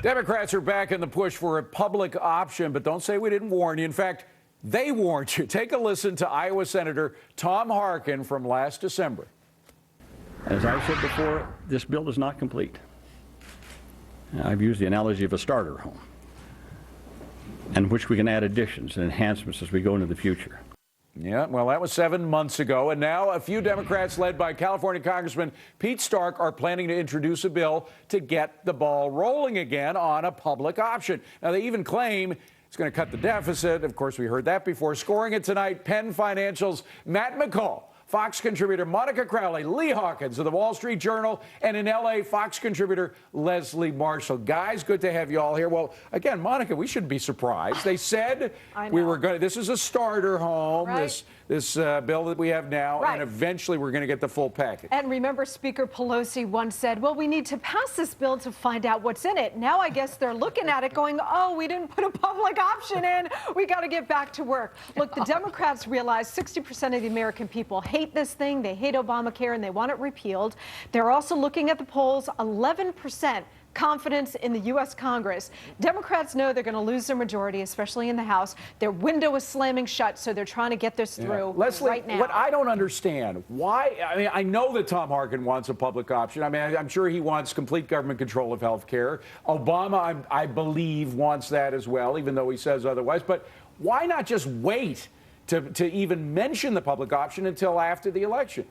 Democrats are back in the push for a public option, but don't say we didn't warn you. In fact, they warned you. Take a listen to Iowa Senator Tom Harkin from last December. As I said before, this bill is not complete. I've used the analogy of a starter home, in which we can add additions and enhancements as we go into the future. Yeah, well, that was 7 months ago, and now a few Democrats led by California Congressman Pete Stark are planning to introduce a bill to get the ball rolling again on a public option. Now, they even claim it's going to cut the deficit. Of course, we heard that before. Scoring it tonight, Penn Financial's Matt McCall, Fox contributor Monica Crowley, Lee Hawkins of the Wall Street Journal, and in L.A., Fox contributor Leslie Marshall. Guys, good to have you all here. Well, again, Monica, we shouldn't be surprised. They said we were going to, this is a starter home, right. this bill that we have now, right. and eventually we're going to get the full package. And remember, Speaker Pelosi once said, well, we need to pass this bill to find out what's in it. Now I guess they're looking at it going, oh, we didn't put a public option in. We got to get back to work. Look, the Democrats realize 60% of the American people hate this thing. They hate Obamacare and they want it repealed. They're also looking at the polls, 11% confidence in the U.S. Congress. Democrats know they're going to lose their majority, especially in the House. Their window is slamming shut, so they're trying to get this through Leslie, right now. What I don't understand, why, I mean, I know that Tom Harkin wants a public option. I mean, I'm sure he wants complete government control of health care. Obama, I believe, wants that as well, even though he says otherwise. But why not just wait to even mention the public option until after the election?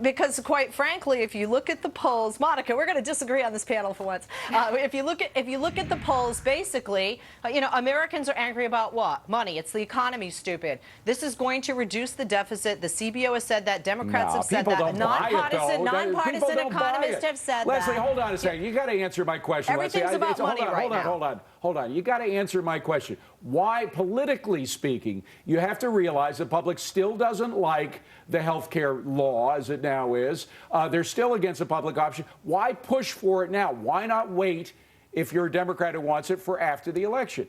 Because, quite frankly, if you look at the polls, Monica, we're going to disagree on this panel for once. If you look at the polls, basically, Americans are angry about what? Money. It's the economy, stupid. This is going to reduce the deficit. The CBO has said that. Democrats have said that. Nonpartisan economists have said that. Leslie, hold on a second. You got to answer my question. Everything's about money right now. Hold on. You got to answer my question. Why, politically speaking, you have to realize the public still doesn't like the health care law as it now is. They're still against the public option. Why push for it now? Why not wait, if you're a Democrat who wants it, for after the election?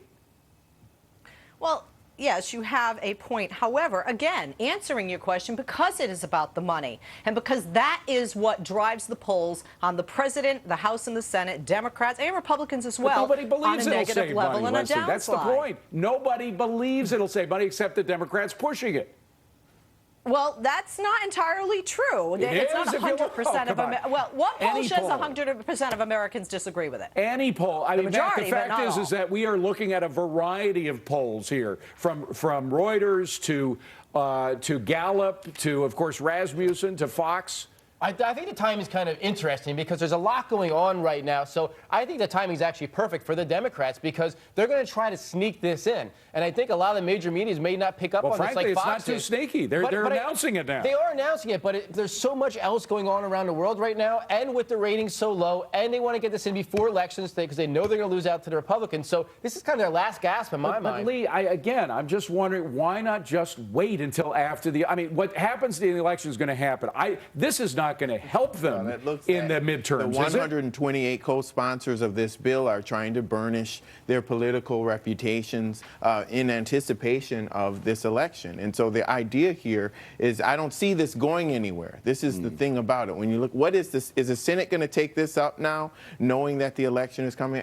Well, yes, you have a point. However, again, answering your question, because it is about the money and because that is what drives the polls on the president, the House and the Senate, Democrats and Republicans as well, but nobody believes on a it'll negative save level money, and a Leslie. downslide. That's the point. Nobody believes it'll save money except the Democrats pushing it. Well, that's not entirely true. It's not 100% of Americans. Well, what poll says 100% of Americans disagree with it? Any poll. I mean, majority, the fact is that we are looking at a variety of polls here, from Reuters to Gallup to, of course, Rasmussen to Fox. I think the timing is kind of interesting because there's a lot going on right now. So I think the timing is actually perfect for the Democrats because they're going to try to sneak this in. And I think a lot of the major medias may not pick up on this like Fox it's not too sneaky. They're announcing it now. They are announcing it, but there's so much else going on around the world right now, and with the ratings so low, and they want to get this in before elections because they know they're going to lose out to the Republicans. So this is kind of their last gasp in my mind. But Lee, I'm just wondering, why not just wait until after the? I mean, what happens in the election is going to happen. This is not going to help them in the midterms. The 128 co-sponsors of this bill are trying to burnish their political reputations in anticipation of this election. And so the idea here is I don't see this going anywhere. This is the thing about it. When you look, what is this? Is the Senate going to take this up now, knowing that the election is coming?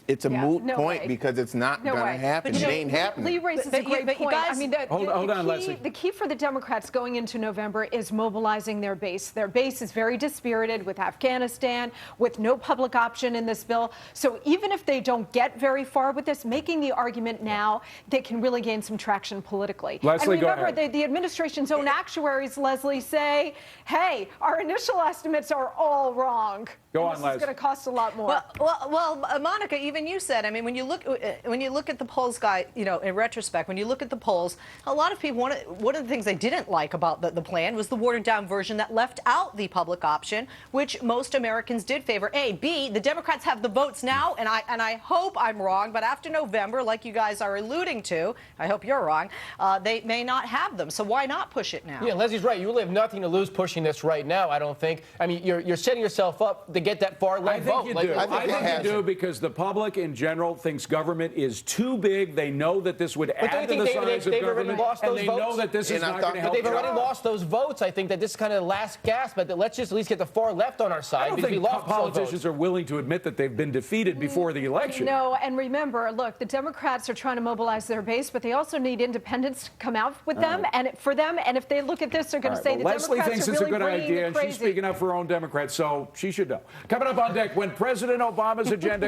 It's a moot point because it's not going to happen. It ain't happening. Lee raises a great point. Guys, I mean, hold on, Leslie. The key for the Democrats going into November is mobilizing their base. Their base is very dispirited with Afghanistan, with no public option in this bill. So even if they don't get very far with this, making the argument now, they can really gain some traction politically. Leslie, and remember, go ahead. the administration's own actuaries, Leslie, say, hey, our initial estimates are all wrong. Go on, this Leslie. is going to cost a lot more. Well, Monica, even you said, I mean, when you look at the polls, in retrospect, when you look at the polls, a lot of people, one of the things they didn't like about the plan was the watered down version that left out the public option, which most Americans did favor. B, the Democrats have the votes now, and I hope I'm wrong, but after November, like you guys are alluding to, I hope you're wrong, they may not have them. So why not push it now? Yeah, Leslie's right. You really have nothing to lose pushing this right now, I don't think. I mean, you're setting yourself up to get that far-left vote. I think you do because the public in general thinks government is too big. They know that this would add to the size of government, and they know that this is not going to help. But they've already lost those votes. I think that this is kind of the last gasp. But that let's just at least get the far left on our I side don't because we think lost politicians are willing to admit that they've been defeated before the election. No, and remember, look, the Democrats are trying to mobilize their base, but they also need independents to come out with them, and for them. And if they look at this, they're going to say the Leslie Democrats thinks are it's really a good bringing idea, the and crazy. she's speaking up for her own Democrats, so she should know. Coming up on deck, when President Obama's agenda